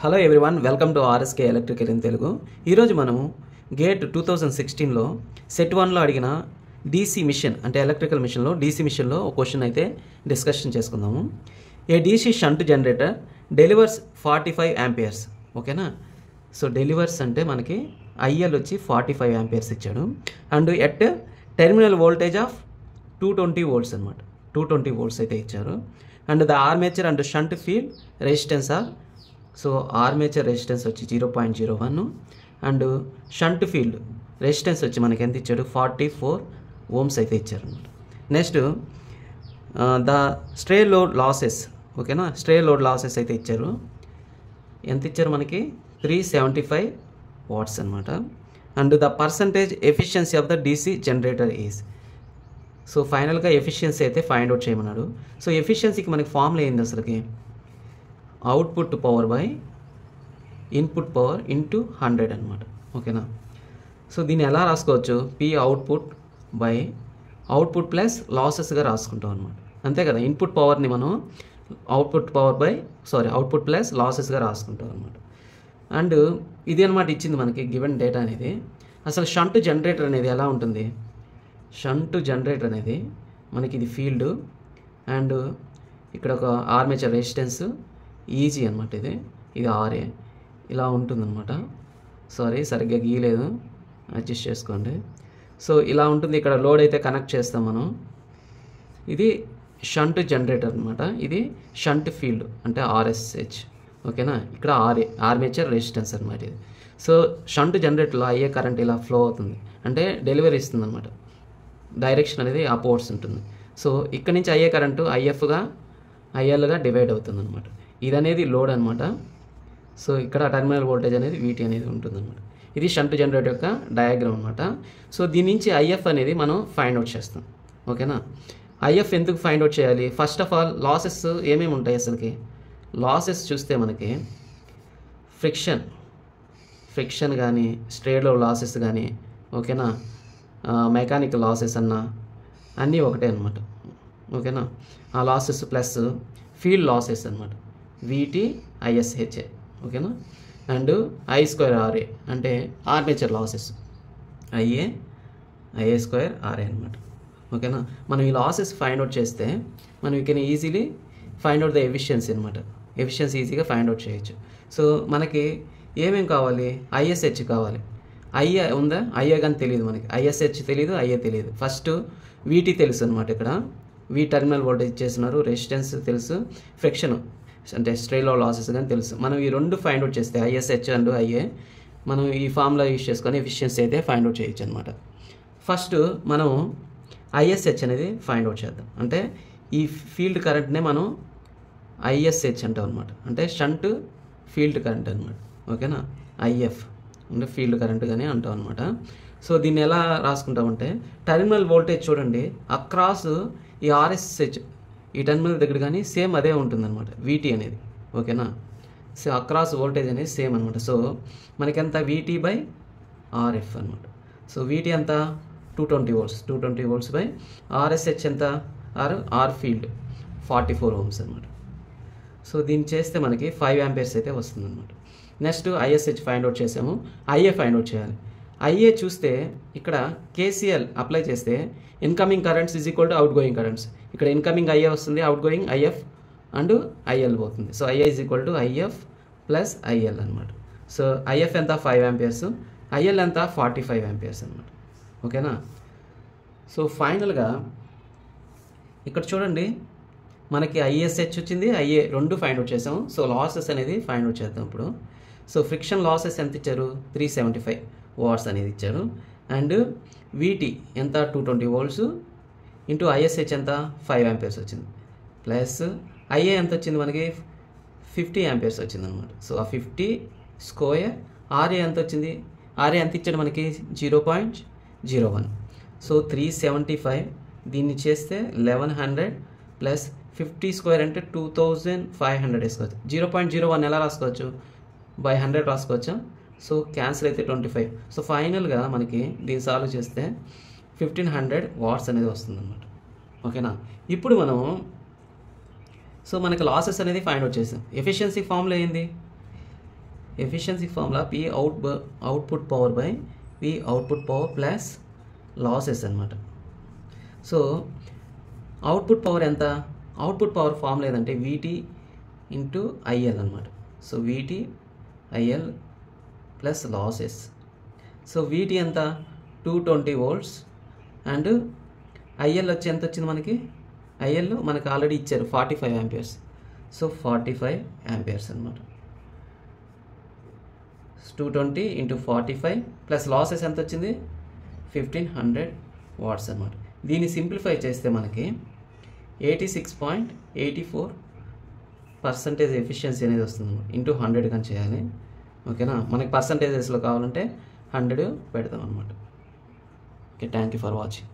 Hello everyone, welcome to RSK electrical in Telugu. ఈరోజు మనము GATE 2016లో సెట్ 1లో అడిగిన డీసీ మిషన్ అంటే ఎలక్ట్రికల్ మిషన్లో డీసీ మిషన్లో ఒక క్వశ్చన్ అయితే డిస్కషన్ చేసుకుందాము. A DC shunt generator delivers 45 amperes. ఓకేనా? సో డెలివర్స్ అంటే మనకి ఐఎల్ వచ్చి 45 యాంపియర్స్ ఇచ్చాడు and at terminal voltage of 220 volts అనమాట. 220 వోల్ట్స్ అయితే ఇచ్చారు and the armature and shunt field resistance R, so armature resistance వచ్చి 0.01 అండ్ షంట్ ఫీల్డ్ రెసిస్టెన్స్ వచ్చి మనకి ఎంత ఇచ్చాడు 44 ఓమ్స్ అయితే ఇచ్చారు అనమాట. Next the stray load losses. ఓకేనా? స్ట్రే లోడ్ లాసెస్ అయితే ఇచ్చారు. ఎంత ఇచ్చారు మనకి 375 వాట్స్ అనమాట. And the percentage efficiency of the DC generator is. So ఫైనల్గా ఎఫిషియన్సీ అయితే ఫైండ్ అవుట్ చేయమన్నాడు. సో ఎఫిషియన్సీకి మనకి ఫార్ములా ఏంది అసలుకి? Output power by input power into 100 అనమాట. ఓకేనా? సో దీన్ని ఎలా రాసుకోవచ్చు? P output by output plus లాసెస్గా రాసుకుంటాం అనమాట. అంతే కదా? ఇన్పుట్ పవర్ని మనం అవుట్పుట్ ప్లస్ లాసెస్గా రాసుకుంటాం అనమాట. అండ్ ఇది అనమాట ఇచ్చింది మనకి గివెన్ డేటా అనేది. అసలు షంట్ జనరేటర్ అనేది ఎలా ఉంటుంది? షంట్ జనరేటర్ అనేది మనకి ఇది ఫీల్డ్ అండ్ ఇక్కడ ఒక ఆర్మేచర్ రెసిస్టెన్స్ ఈజీ అనమాట. ఇది ఆర్ఏ ఇలా ఉంటుందన్నమాట. సరిగ్గా గీయలేదు, అడ్జస్ట్ చేసుకోండి. సో ఇలా ఉంటుంది. ఇక్కడ లోడ్ అయితే కనెక్ట్ చేస్తాం మనం. ఇది షంట్ జనరేటర్ అనమాట. ఇది షంట్ ఫీల్డ్ అంటే ఆర్ఎస్హెచ్. ఓకేనా? ఇక్కడ ఆర్మేచర్ రెసిస్టెన్స్ అనమాట ఇది. సో షంట్ జనరేటర్లో అయ్యే కరెంట్ ఇలా ఫ్లో అవుతుంది అంటే డెలివరీ ఇస్తుంది అనమాట. డైరెక్షన్ అనేది అపోర్ట్స్ ఉంటుంది. సో ఇక్కడ నుంచి అయ్యే కరెంటు ఐఎల్గా డివైడ్ అవుతుంది అనమాట. ఇది అనేది లోడ్ అనమాట. సో ఇక్కడ టెర్మినల్ వోల్టేజ్ అనేది వీటీ అనేది ఉంటుందన్నమాట. ఇది షంట్ జనరేటర్ యొక్క డయాగ్రామ్ అనమాట. సో దీని నుంచి ఐఎఫ్ అనేది మనం ఫైండ్ అవుట్ చేస్తాం. ఓకేనా? ఐఎఫ్ ఎందుకు ఫైండ్ అవుట్ చేయాలి? ఫస్ట్ ఆఫ్ ఆల్ లాసెస్ ఏమేమి ఉంటాయి అసలుకి? లాసెస్ చూస్తే మనకి ఫ్రిక్షన్ కానీ స్ట్రేలో లాసెస్ కానీ, ఓకేనా, మెకానికల్ లాసెస్ అన్నీ ఒకటే అనమాట. ఓకేనా? ఆ లాసెస్ ప్లస్ ఫీల్డ్ లాసెస్ అనమాట. వీటీ ఐఎస్హెచ్ఏ. ఓకేనా? అండ్ I²RA అంటే ఆర్మేచర్ లాసెస్. IA² అనమాట. ఓకేనా? మనం ఈ లాసెస్ ఫైండ్ అవుట్ చేస్తే మనం you can easily find out the efficiency అనమాట. ఎఫిషియన్సీ ఈజీగా ఫైండ్ అవుట్ చేయొచ్చు. సో మనకి ఏమేమి కావాలి? ISH కావాలి. ఐఏ ఉందా? ఐఏ కానీ తెలియదు మనకి. ISH తెలియదు, ఐఏ తెలియదు. ఫస్ట్ వీటీ తెలుసు అనమాట. ఇక్కడ వీ టెర్మినల్ వోల్టేజ్ చేస్తున్నారు, రెసిస్టెన్స్ తెలుసు, ఫ్రిక్షన్ అంటే స్ట్రేలో లాసెస్ కానీ తెలుసు. మనం ఈ రెండు ఫైండ్ అవుట్ చేస్తే ISH అండ్ ఐఏ మనం ఈ ఫార్ములా యూజ్ చేసుకొని ఎఫిషియన్సీ అయితే ఫైండ్ అవుట్ చేయొచ్చు అనమాట. ఫస్ట్ మనం ISH అనేది ఫైండ్ అవుట్ చేద్దాం. అంటే ఈ ఫీల్డ్ కరెంట్నే మనం ISH అంటాం అనమాట. అంటే షంట్ ఫీల్డ్ కరెంట్ అనమాట. ఓకేనా? IF అంటే ఫీల్డ్ కరెంట్ కానీ అంటాం అనమాట. సో దీన్ని ఎలా రాసుకుంటామంటే టెర్మినల్ వోల్టేజ్ చూడండి అక్రాస్ ఈ RSH ఈ టెర్మినల్ దగ్గర కానీ సేమ్ అదే ఉంటుందన్నమాట వీటీ అనేది. ఓకేనా? సో అక్రాస్ వోల్టేజ్ అనేది సేమ్ అనమాట. సో మనకెంత వీటీ బై RF అనమాట. సో వీటీ ఎంత 220 వోల్ట్స్ బై RSH ఎంత ఆర్ ఫీల్డ్ 44 ఓమ్స్ అనమాట. సో దీన్ని చేస్తే మనకి 5 యాంపియర్స్ అయితే వస్తుందన్నమాట. నెక్స్ట్ ISH ఫైండ్ అవుట్ చేసాము. ఐఏ ఫైండ్ అవుట్ చేయాలి. ఐఏ చూస్తే ఇక్కడ KCL అప్లై చేస్తే incoming currents is equal to out going currents. ఇక్కడ ఇన్కమింగ్ ఐఏ వస్తుంది, out going IF and IL పోతుంది. So IA is equal to IF plus IL అనమాట. So IF ఎంత 5 amperes, IL ఎంత 45 యాంపియర్స్ అనమాట. ఓకేనా? సో ఫైనల్గా ఇక్కడ చూడండి మనకి ISH వచ్చింది, ఐఏ రెండు ఫైండ్ అవుట్ చేసాము. సో లాసెస్ అనేది ఫైండ్ అవుట్ చేద్దాం ఇప్పుడు. సో ఫ్రిక్షన్ లాసెస్ ఎంత ఇచ్చారు? 375 వాట్స్ అనేది ఇచ్చారు. అండ్ వీటీ ఎంత 220 వోల్ట్స్ ఇంటూ ISH ఎంత 5 యాంపియర్స్ వచ్చింది. ప్లస్ ఐఏ ఎంత వచ్చింది మనకి 50 యాంపియర్స్ వచ్చింది అనమాట. సో ఆ 50² RA ఎంత వచ్చింది? RA ఎంత ఇచ్చాడు మనకి 0.01. సో 375 దీన్ని చేస్తే 1100 ప్లస్ 50² అంటే 2500 వేసుకోవచ్చు. 0.01 ఎలా రాసుకోవచ్చు? బై 100 రాసుకోవచ్చా? సో క్యాన్సిల్ అయితే 25. సో ఫైనల్గా మనకి దీన్ని సాల్వ్ చేస్తే 1500 వాట్స్ అనేది వస్తుందన్నమాట. ఓకేనా? ఇప్పుడు మనకి లాసెస్ అనేది ఫైండ్ అవుట్ చేసాం. ఎఫిషియన్సీ ఫార్ములా ఏంది? Efficiency formula P output power by P output power plus losses అనమాట. సో అవుట్పుట్ పవర్ ఎంత? అవుట్పుట్ పవర్ ఫార్ములా ఏదంటే VT ఇంటూ IL అనమాట. So VT IL plus losses. So VT ఎంత? 220 volts and IL వచ్చి ఎంత వచ్చింది మనకి? IL మనకి ఆల్రెడీ ఇచ్చారు 45 amperes. సో 45 amperes అనమాట. 220 ఇంటూ 45 ప్లస్ లాసెస్ ఎంత వచ్చింది? 1500 watts అనమాట. దీన్ని సింప్లిఫై చేస్తే మనకి 86.84% ఎఫిషియన్సీ అనేది వస్తుంది. ఇంటూ 100 కానీ చేయాలి. ఓకేనా? మనకి పర్సంటేజెస్లో కావాలంటే 100 పెడతాం అనమాట. Okay, thank you for watching.